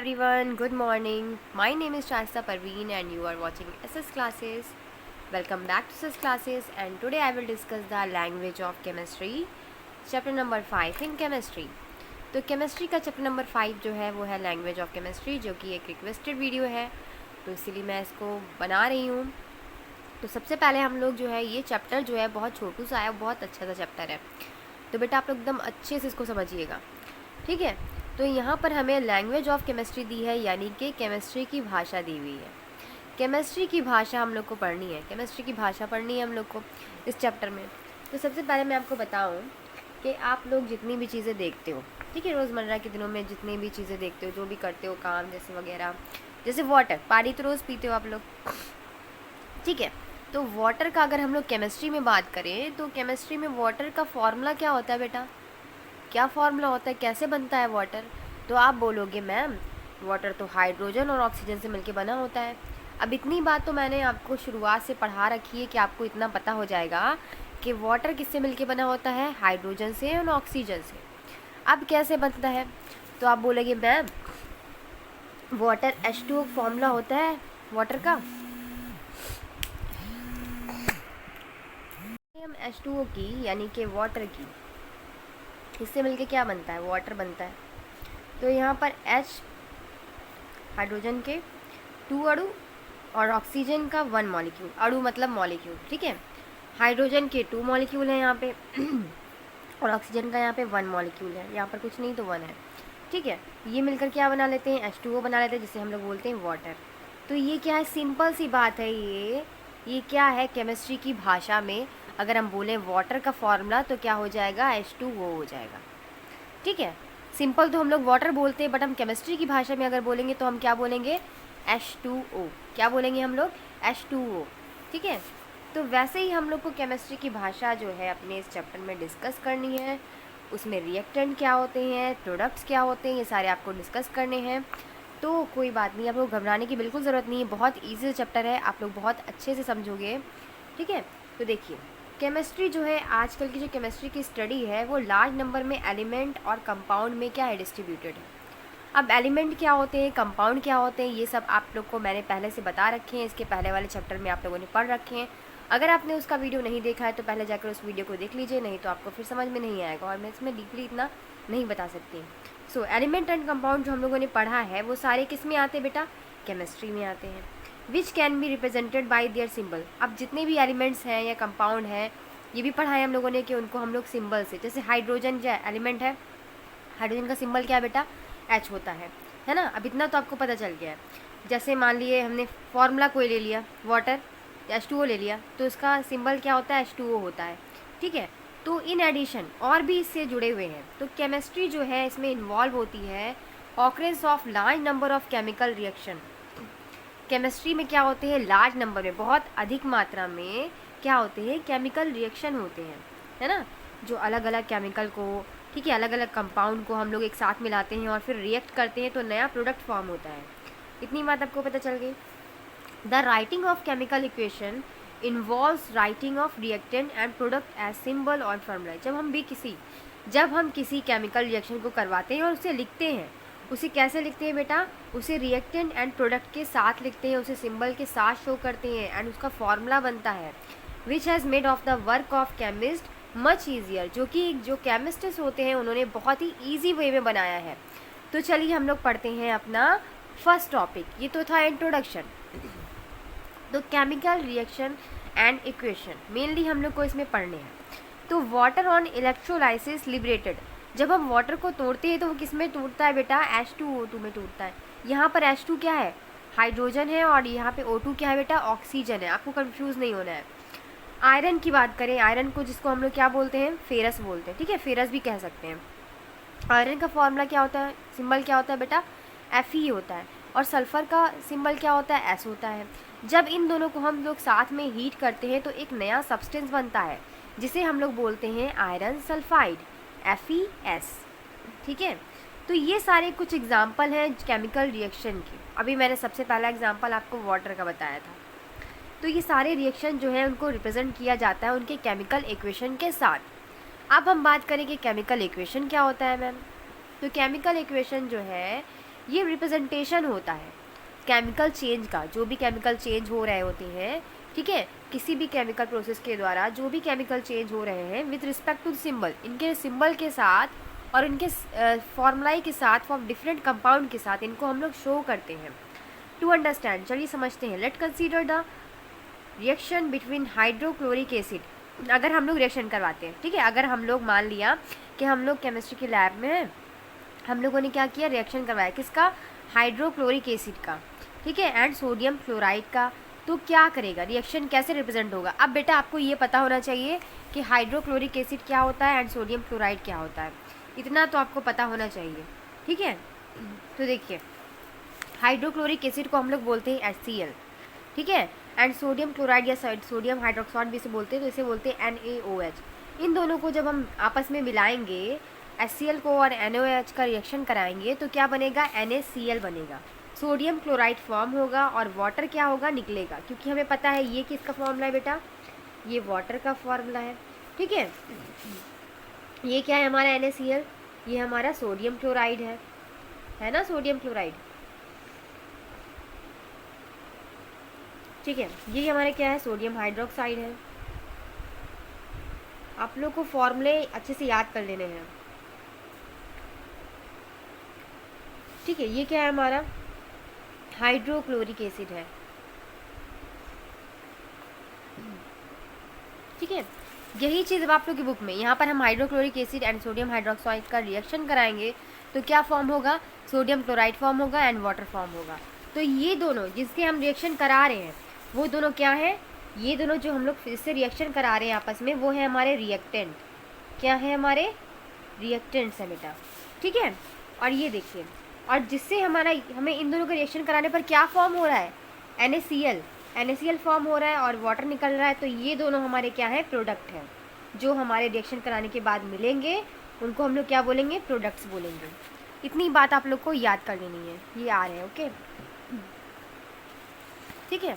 everyone, good morning. My name is Shasta Parveen and you are watching SS Classes. Welcome back to SS Classes and today I will discuss the language of chemistry, chapter number 5 in chemistry. तो chemistry का chapter number 5 जो है वो है language of chemistry, जो कि एक requested video है, तो इसीलिए मैं इसको बना रही हूँ। तो सबसे पहले हम लोग जो है ये चैप्टर जो है बहुत छोटू सा है, बहुत अच्छा सा चैप्टर है, तो बेटा आप लोग एकदम अच्छे से इसको समझिएगा, ठीक है। तो यहाँ पर हमें लैंग्वेज ऑफ केमिस्ट्री दी है, यानी कि केमिस्ट्री की भाषा दी हुई है। केमिस्ट्री की भाषा हम लोग को पढ़नी है, केमिस्ट्री की भाषा पढ़नी है हम लोग को इस चैप्टर में। तो सबसे पहले मैं आपको बताऊँ कि आप लोग जितनी भी चीज़ें देखते हो, ठीक है, रोज़मर्रा के दिनों में जितनी भी चीज़ें देखते हो, जो भी करते हो काम जैसे वगैरह, जैसे वाटर, पानी तो रोज़ पीते हो आप लोग, ठीक है। तो वाटर का अगर हम लोग केमिस्ट्री में बात करें तो केमिस्ट्री में वाटर का फॉर्मूला क्या होता है बेटा, क्या फॉर्मूला होता है, कैसे बनता है वाटर? तो आप बोलोगे मैम वाटर तो हाइड्रोजन और ऑक्सीजन से मिलके बना होता है। अब इतनी बात तो मैंने आपको शुरुआत से पढ़ा रखी है कि आपको इतना पता हो जाएगा कि वाटर किससे मिलके बना होता है, हाइड्रोजन से और ऑक्सीजन से। अब कैसे बनता है? तो आप बोलोगे मैम वाटर H2O फॉर्मूला होता है वाटर का, हम H2O की यानी कि वाटर की, इससे मिलके क्या बनता है, वाटर बनता है। तो यहाँ पर H हाइड्रोजन के 2 अणु और ऑक्सीजन का 1 मॉलिक्यूल, अणु मतलब मॉलिक्यूल, ठीक है। हाइड्रोजन के 2 मॉलिक्यूल हैं यहाँ पे और ऑक्सीजन का यहाँ पे 1 मॉलिक्यूल है, यहाँ पर कुछ नहीं तो 1 है, ठीक है। ये मिलकर क्या बना लेते हैं, H2O बना लेते हैं, जिसे हम लोग बोलते हैं वाटर। तो ये क्या है, सिंपल सी बात है, ये क्या है केमिस्ट्री की भाषा में अगर हम बोलें वाटर का फॉर्मूला तो क्या हो जाएगा, H2O हो जाएगा, ठीक है। सिंपल तो हम लोग वाटर बोलते हैं, बट हम केमिस्ट्री की भाषा में अगर बोलेंगे तो हम क्या बोलेंगे, H2O, क्या बोलेंगे हम लोग, H2O, ठीक है। तो वैसे ही हम लोग को केमिस्ट्री की भाषा जो है अपने इस चैप्टर में डिस्कस करनी है। उसमें रिएक्टेंट क्या होते हैं, प्रोडक्ट्स क्या होते हैं, ये सारे आपको डिस्कस करने हैं। तो कोई बात नहीं, आप लोग घबराने की बिल्कुल ज़रूरत नहीं है, बहुत ईजी चैप्टर है, आप लोग बहुत अच्छे से समझोगे, ठीक है। तो देखिए केमिस्ट्री जो है, आजकल की जो केमिस्ट्री की स्टडी है वो लार्ज नंबर में एलिमेंट और कंपाउंड में क्या है, डिस्ट्रीब्यूटेड है। अब एलिमेंट क्या होते हैं, कंपाउंड क्या होते हैं, ये सब आप लोग को मैंने पहले से बता रखे हैं, इसके पहले वाले चैप्टर में आप लोगों ने पढ़ रखे हैं। अगर आपने उसका वीडियो नहीं देखा है तो पहले जाकर उस वीडियो को देख लीजिए, नहीं तो आपको फिर समझ में नहीं आएगा और मैं इसमें डीपली इतना नहीं बता सकती। सो एलिमेंट एंड कंपाउंड जो हम लोगों ने पढ़ा है वो सारे किस में आते हैं बेटा, केमिस्ट्री में आते हैं। Which can be represented by there symbol. अब जितने भी एलिमेंट्स हैं या कंपाउंड हैं, ये भी पढ़ा है हम लोगों ने कि उनको हम लोग सिंबल से, जैसे हाइड्रोजन जो एलिमेंट है, हाइड्रोजन का सिंबल क्या है बेटा, H होता है ना। अब इतना तो आपको पता चल गया है। जैसे मान लिए हमने फॉर्मूला कोई ले लिया, वाटर H2O ले लिया, तो इसका सिंबल क्या होता है, H2O होता है, ठीक है। तो इन एडिशन और भी इससे जुड़े हुए हैं। तो केमिस्ट्री जो है इसमें इन्वॉल्व होती है occurrence of large number of chemical reaction. Chemistry में क्या होते हैं, लार्ज नंबर में, बहुत अधिक मात्रा में क्या होते हैं, केमिकल रिएक्शन होते हैं, है ना। जो अलग अलग केमिकल को, ठीक है, अलग अलग कंपाउंड को हम लोग एक साथ मिलाते हैं और फिर रिएक्ट करते हैं तो नया प्रोडक्ट फॉर्म होता है। इतनी बात आपको पता चल गई। The writing of chemical equation involves writing of reactant and product as symbol और फॉर्मूला। जब हम किसी केमिकल रिएक्शन को करवाते हैं और उसे लिखते हैं, उसे कैसे लिखते हैं बेटा, उसे रिएक्टेंट एंड प्रोडक्ट के साथ लिखते हैं, उसे सिंबल के साथ शो करते हैं एंड उसका फॉर्मूला बनता है, which has made of the work of chemist much easier. जो कि जो केमिस्ट्स होते हैं उन्होंने बहुत ही ईजी वे में बनाया है। तो चलिए हम लोग पढ़ते हैं अपना फर्स्ट टॉपिक। ये तो था इंट्रोडक्शन। तो chemical reaction and equation mainly हम लोग को इसमें पढ़ने हैं। तो वाटर ऑन इलेक्ट्रोलाइसिस लिबरेटेड, जब हम वाटर को तोड़ते हैं तो वो किस में टूटता है बेटा, H2O2 में टूटता है। यहाँ पर H2 क्या है, हाइड्रोजन है, और यहाँ पे O2 क्या है बेटा, ऑक्सीजन है। आपको कंफ्यूज नहीं होना है। आयरन की बात करें, आयरन को जिसको हम लोग क्या बोलते हैं, फेरस बोलते हैं, ठीक है, फेरस भी कह सकते हैं। आयरन का फॉर्मूला क्या होता है, सिंबल क्या होता है बेटा, Fe होता है, और सल्फ़र का सिंबल क्या होता है, S होता है। जब इन दोनों को हम लोग साथ में हीट करते हैं तो एक नया सब्सटेंस बनता है जिसे हम लोग बोलते हैं आयरन सल्फाइड, FeS, ठीक है। तो ये सारे कुछ एग्जाम्पल हैं केमिकल रिएक्शन के। अभी मैंने सबसे पहला एग्जाम्पल आपको वाटर का बताया था। तो ये सारे रिएक्शन जो है उनको रिप्रेजेंट किया जाता है उनके केमिकल इक्वेशन के साथ। अब हम बात करें कि केमिकल इक्वेशन क्या होता है मैम। तो केमिकल इक्वेशन जो है ये रिप्रेजेंटेशन होता है केमिकल चेंज का, जो भी केमिकल चेंज हो रहे होते हैं, ठीक है, किसी भी केमिकल प्रोसेस के द्वारा जो भी केमिकल चेंज हो रहे हैं विथ रिस्पेक्ट टू सिंबल, इनके सिंबल के साथ और इनके फॉर्मूलाई के साथ, फॉर डिफरेंट कंपाउंड के साथ इनको हम लोग शो करते हैं। टू अंडरस्टैंड, चलिए समझते हैं। Late consider the reaction between hydrochloric acid. अगर हम लोग रिएक्शन करवाते हैं, ठीक है, अगर हम लोग मान लिया कि हम लोग केमिस्ट्री की लैब में हैं, हम लोगों ने क्या किया, रिएक्शन करवाया किसका, हाइड्रोक्लोरिक एसिड का, ठीक है, एंड सोडियम क्लोराइड का, तो क्या करेगा, रिएक्शन कैसे रिप्रेजेंट होगा। अब बेटा आपको ये पता होना चाहिए कि हाइड्रोक्लोरिक एसिड क्या होता है एंड सोडियम क्लोराइड क्या होता है, इतना तो आपको पता होना चाहिए, ठीक है। तो देखिए हाइड्रोक्लोरिक एसिड को हम लोग बोलते हैं HCl, ठीक है, एंड सोडियम क्लोराइड या सोडियम हाइड्रोक्साइड भी इसे बोलते हैं, तो इसे बोलते हैं NaOH। इन दोनों को जब हम आपस में मिलाएंगे, HCl को और NaOH का रिएक्शन कराएंगे तो क्या बनेगा, NaCl बनेगा, सोडियम क्लोराइड फॉर्म होगा और वाटर क्या होगा, निकलेगा, क्योंकि हमें पता है ये किसका फॉर्मूला है बेटा, ये वाटर का फॉर्मूला है, ठीक है। ये क्या है हमारा NaCl, ये हमारा सोडियम क्लोराइड है ना, सोडियम क्लोराइड, ठीक है। ये हमारे क्या है, सोडियम हाइड्रोक्साइड है। आप लोग को फॉर्मूले अच्छे से याद कर लेने हैं, ठीक है। ये क्या है हमारा, हाइड्रोक्लोरिक एसिड है, ठीक है। यही चीज़ अब आप लोग की बुक में, यहाँ पर हम hydrochloric acid and sodium hydroxide का रिएक्शन कराएंगे तो क्या फॉर्म होगा, सोडियम क्लोराइड फॉर्म होगा एंड वाटर फॉर्म होगा। तो ये दोनों जिसके हम रिएक्शन करा रहे हैं वो दोनों क्या है, ये दोनों जो हम लोग इससे रिएक्शन करा रहे हैं आपस में, वो है हमारे रिएक्टेंट। क्या है, हमारे रिएक्टेंट्स है बेटा, ठीक है। और ये देखिए, और जिससे हमें इन दोनों का रिएक्शन कराने पर क्या फॉर्म हो रहा है, NaCl फॉर्म हो रहा है और वाटर निकल रहा है। तो ये दोनों हमारे क्या है, प्रोडक्ट हैं, जो हमारे रिएक्शन कराने के बाद मिलेंगे उनको हम लोग क्या बोलेंगे, प्रोडक्ट्स बोलेंगे। इतनी बात आप लोग को याद कर लेनी है, ये आ रहे हैं, ओके, ठीक है।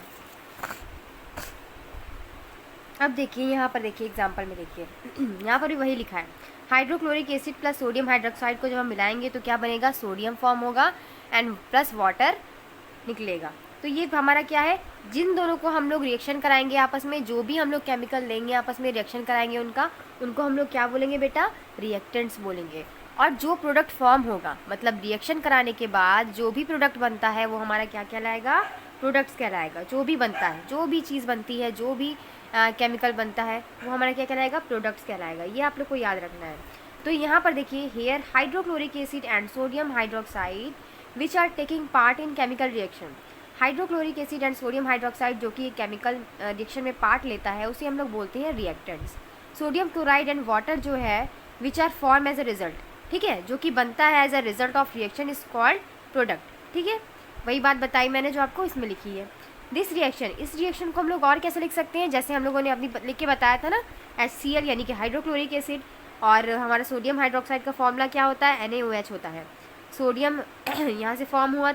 अब देखिए यहाँ पर, देखिए एग्जाम्पल में देखिए यहाँ पर भी वही लिखा है, hydrochloric acid plus sodium hydroxide को जब हम मिलाएंगे तो क्या बनेगा, सोडियम फॉर्म होगा एंड प्लस वाटर निकलेगा। तो ये हमारा क्या है, जिन दोनों को हम लोग रिएक्शन कराएंगे आपस में, जो भी हम लोग केमिकल लेंगे आपस में रिएक्शन कराएंगे उनको हम लोग क्या बोलेंगे बेटा, रिएक्टेंट्स बोलेंगे। और जो प्रोडक्ट फॉर्म होगा, मतलब रिएक्शन कराने के बाद जो भी प्रोडक्ट बनता है वो हमारा क्या कहलाएगा, प्रोडक्ट्स कहलाएगा। जो भी बनता है, जो भी चीज़ बनती है, जो भी केमिकल बनता है वो हमारा क्या कहलाएगा, प्रोडक्ट्स कहलाएगा। ये आप लोग को याद रखना है। तो यहाँ पर देखिए, here hydrochloric acid and sodium hydroxide which are taking part in chemical reaction. Hydrochloric acid and sodium hydroxide जो कि केमिकल रिएक्शन में पार्ट लेता है उसे हम लोग बोलते हैं reactants. Sodium chloride and water जो है which are form as a result, ठीक है, जो कि बनता है as a result of reaction is called product, ठीक है। वही बात बताई मैंने जो आपको इसमें लिखी है। दिस रिएक्शन, इस रिएक्शन को हम लोग और कैसे लिख सकते हैं, जैसे हम लोगों ने अपनी लिख के बताया था ना, HCl यानी कि हाइड्रोक्लोरिक एसिड, और हमारा सोडियम हाइड्रोक्साइड का फॉर्मूला क्या होता है, NaOH होता है। सोडियम यहाँ से फॉर्म हुआ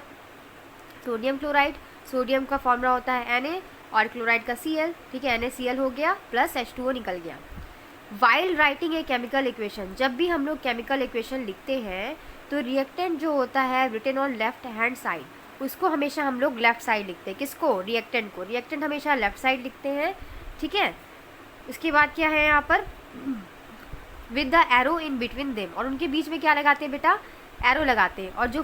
सोडियम क्लोराइड, सोडियम का फॉर्मूला होता है Na और क्लोराइड का Cl, ठीक है, NaCl हो गया प्लस H2O निकल गया। While writing a chemical equation, जब भी हम लोग केमिकल इक्वेशन लिखते हैं तो रिएक्टेंट जो होता है written on left hand side, उसको हमेशा हम लोग लेफ्ट साइड लिखते हैं। किसको, रिएक्टेंट को, रिएक्टेंट हमेशा लेफ्ट साइड लिखते हैं, ठीक है। उसके बाद क्या है यहाँ पर, with the arrow in between them, और उनके बीच में क्या लगाते हैं बेटा, एरो लगाते हैं। और जो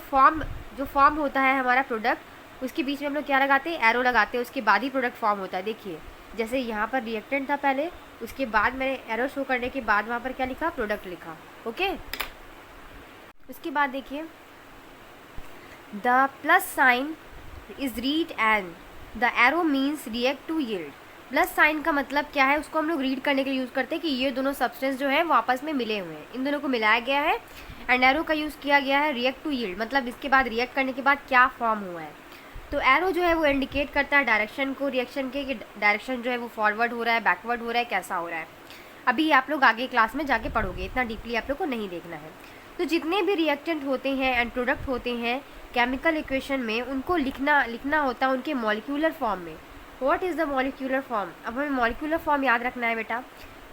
फॉर्म होता है हमारा प्रोडक्ट, उसके बीच में हम लोग क्या लगाते हैं, एरो लगाते हैं, उसके बाद ही प्रोडक्ट फॉर्म होता है। देखिए जैसे यहाँ पर रिएक्टेंट था पहले, उसके बाद मैंने एरो शो करने के बाद वहाँ पर क्या लिखा, प्रोडक्ट लिखा, ओके। उसके बाद देखिए, the plus sign is read and the arrow means react to yield. Plus sign का मतलब क्या है, उसको हम लोग रीड करने के लिए यूज़ करते हैं कि ये दोनों सब्सटेंस जो है वो आपस में मिले हुए हैं, इन दोनों को मिलाया गया है। एंड एरो का यूज़ किया गया है रिएक्ट टू यील्ड, मतलब इसके बाद रिएक्ट करने के बाद क्या फॉर्म हुआ है। तो एरो जो है वो इंडिकेट करता है डायरेक्शन को, रिएक्शन के, कि डायरेक्शन जो है वो फॉरवर्ड हो रहा है, बैकवर्ड हो रहा है, कैसा हो रहा है। अभी आप लोग आगे क्लास में जाके पढ़ोगे, इतना डीपली आप लोग को नहीं देखना है। तो जितने भी रिएक्टेंट होते हैं एंड प्रोडक्ट होते हैं केमिकल इक्वेशन में, उनको लिखना होता है उनके मॉलिक्यूलर फॉर्म में। What is the molecular form, अब हमें मॉलिक्यूलर फॉर्म याद रखना है बेटा।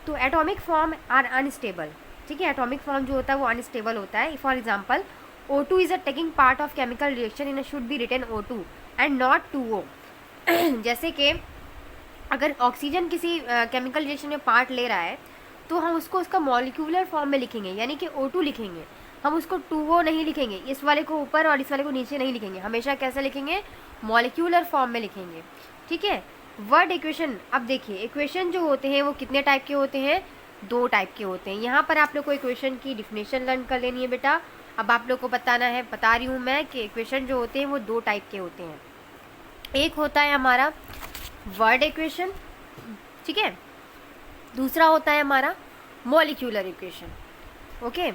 तो एटॉमिक फॉर्म आर अनस्टेबल, ठीक है, एटॉमिक फॉर्म जो होता है वो अनस्टेबल होता है। For example O2 is a taking part of chemical reaction in should be written O2 and not 2O। जैसे कि अगर ऑक्सीजन किसी केमिकल रिएक्शन में पार्ट ले रहा है तो हम उसको उसका मॉलिक्यूलर फॉर्म में लिखेंगे, यानी कि O2 लिखेंगे, हम उसको 2O नहीं लिखेंगे, इस वाले को ऊपर और इस वाले को नीचे नहीं लिखेंगे, हमेशा कैसे लिखेंगे, मॉलिक्यूलर फॉर्म में लिखेंगे। ठीक है। वर्ड इक्वेशन, अब देखिए इक्वेशन जो होते हैं वो कितने टाइप के होते हैं, 2 टाइप के होते हैं। यहाँ पर आप लोग को इक्वेशन की डिफिनेशन लर्न कर लेनी है बेटा। अब आप लोग को बताना है, बता रही हूँ मैं कि इक्वेशन जो होते हैं वो 2 टाइप के होते हैं। एक होता है हमारा वर्ड इक्वेशन, ठीक है, दूसरा होता है हमारा मॉलिक्यूलर इक्वेशन। ओके,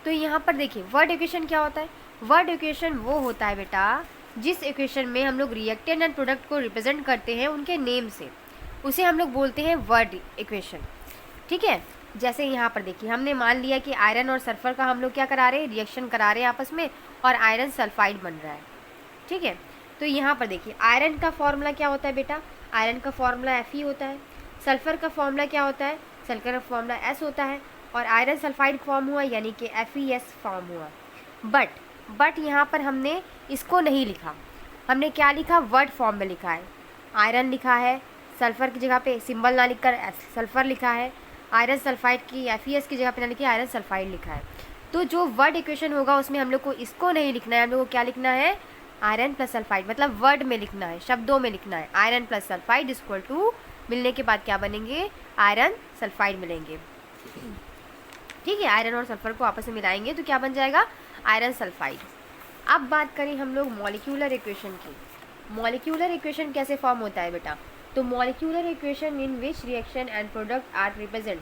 तो यहाँ पर देखिए वर्ड इक्वेशन क्या होता है। वर्ड इक्वेशन वो होता है बेटा जिस इक्वेशन में हम लोग रिएक्टेंट एंड प्रोडक्ट को रिप्रेजेंट करते हैं उनके नेम से, उसे हम लोग बोलते हैं वर्ड इक्वेशन। ठीक है। जैसे यहाँ पर देखिए हमने मान लिया कि आयरन और सल्फर का हम लोग क्या करा रहे हैं, रिएक्शन करा रहे हैं आपस में, और आयरन सल्फाइड बन रहा है। ठीक है। तो यहाँ पर देखिए आयरन का फॉर्मूला क्या होता है बेटा, आयरन का फॉर्मूला Fe होता है। सल्फर का फॉर्मूला क्या होता है, सल्फर का फॉर्मूला S होता है। और आयरन सल्फाइड फॉर्म हुआ यानी कि FeS फॉर्म हुआ। बट यहाँ पर हमने इसको नहीं लिखा, हमने क्या लिखा, वर्ड फॉर्म में लिखा है। आयरन लिखा है, सल्फर की जगह पे सिंबल ना लिखकर सल्फर लिखा है, आयरन सल्फाइड की FeS की जगह पे ना लिखी आयरन सल्फाइड लिखा है। तो जो वर्ड इक्वेशन होगा उसमें हम लोग को इसको नहीं लिखना है, हम लोग को क्या लिखना है, आयरन प्लस सल्फाइड, मतलब वर्ड में लिखना है, शब्दों में लिखना है। Iron plus sulphide equal to, मिलने के बाद क्या बनेंगे, आयरन सल्फाइड मिलेंगे। ठीक है, आयरन और सल्फर को आपस में मिलाएंगे तो क्या बन जाएगा, आयरन सल्फाइड। अब बात करें हम लोग मॉलिक्यूलर इक्वेशन की। मॉलिक्यूलर इक्वेशन कैसे फॉर्म होता है बेटा, तो molecular equation in which reaction and product are represent,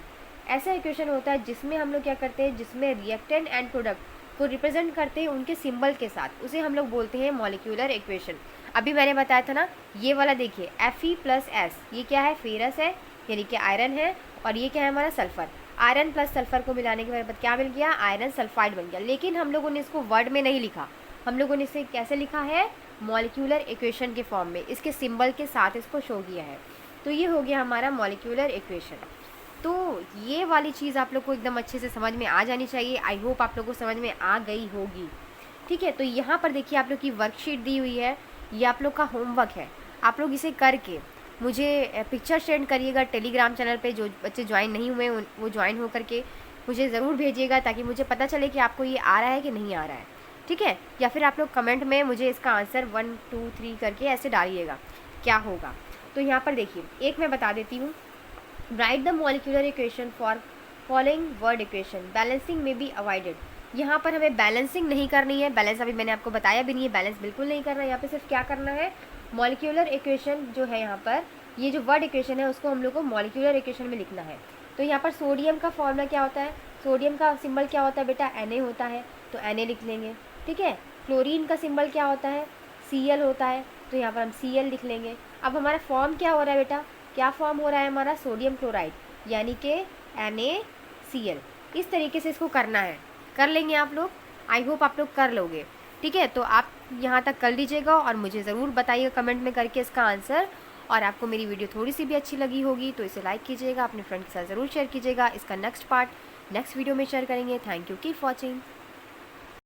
ऐसा इक्वेशन होता है जिसमें हम लोग क्या करते हैं, जिसमें रिएक्टेंट एंड प्रोडक्ट को रिप्रेजेंट करते हैं उनके सिंबल के साथ, उसे हम लोग बोलते हैं मॉलिक्यूलर इक्वेशन। अभी मैंने बताया था ना, ये वाला देखिए Fe+S, ये क्या है, फेरस है यानी कि आयरन है, और ये क्या है हमारा सल्फर। आयरन प्लस सल्फर को मिलाने के बाद क्या मिल गया, आयरन सल्फाइड बन गया। लेकिन हम लोगों ने इसको वर्ड में नहीं लिखा, हम लोगों ने इसे कैसे लिखा है, मॉलिक्यूलर इक्वेशन के फॉर्म में, इसके सिंबल के साथ इसको शो किया है। तो ये हो गया हमारा मॉलिक्यूलर इक्वेशन। तो ये वाली चीज़ आप लोग को एकदम अच्छे से समझ में आ जानी चाहिए। आई होप आप लोग को समझ में आ गई होगी। ठीक है। तो यहाँ पर देखिए आप लोग की वर्कशीट दी हुई है, ये आप लोग का होमवर्क है। आप लोग इसे करके मुझे पिक्चर सेंड करिएगा टेलीग्राम चैनल पे, जो बच्चे ज्वाइन नहीं हुए वो ज्वाइन हो करके मुझे ज़रूर भेजिएगा, ताकि मुझे पता चले कि आपको ये आ रहा है कि नहीं आ रहा है। ठीक है। या फिर आप लोग कमेंट में मुझे इसका आंसर 1 2 3 करके ऐसे डालिएगा क्या होगा। तो यहाँ पर देखिए एक मैं बता देती हूँ, right the molecular equation for following word equation, balancing में बी अवॉइडेड। यहाँ पर हमें बैलेंसिंग नहीं करनी है, बैलेंस अभी मैंने आपको बताया भी नहीं है, बैलेंस बिल्कुल नहीं करना है। यहाँ पे सिर्फ क्या करना है, मॉलिक्यूलर इक्वेशन जो है यहाँ पर, ये जो वर्ड इक्वेशन है उसको हम लोग को मॉलिक्यूलर इक्वेशन में लिखना है। तो यहाँ पर सोडियम का फॉर्मूला क्या होता है, सोडियम का सिंबल क्या होता है बेटा, Na होता है, तो Na लिख लेंगे। ठीक है। क्लोरीन का सिंबल क्या होता है, Cl होता है, तो यहाँ पर हम Cl लिख लेंगे। अब हमारा फॉर्म क्या हो रहा है बेटा, क्या फॉर्म हो रहा है हमारा, सोडियम क्लोराइड, यानी कि NaCl। इस तरीके से इसको करना है, कर लेंगे आप लोग, आई होप आप लोग कर लोगे। ठीक है। तो आप यहाँ तक कर लीजिएगा और मुझे ज़रूर बताइएगा कमेंट में करके इसका आंसर। और आपको मेरी वीडियो थोड़ी सी भी अच्छी लगी होगी तो इसे लाइक कीजिएगा, अपने फ्रेंड के साथ ज़रूर शेयर कीजिएगा। इसका नेक्स्ट पार्ट नेक्स्ट वीडियो में शेयर करेंगे। Thank you, keep watching.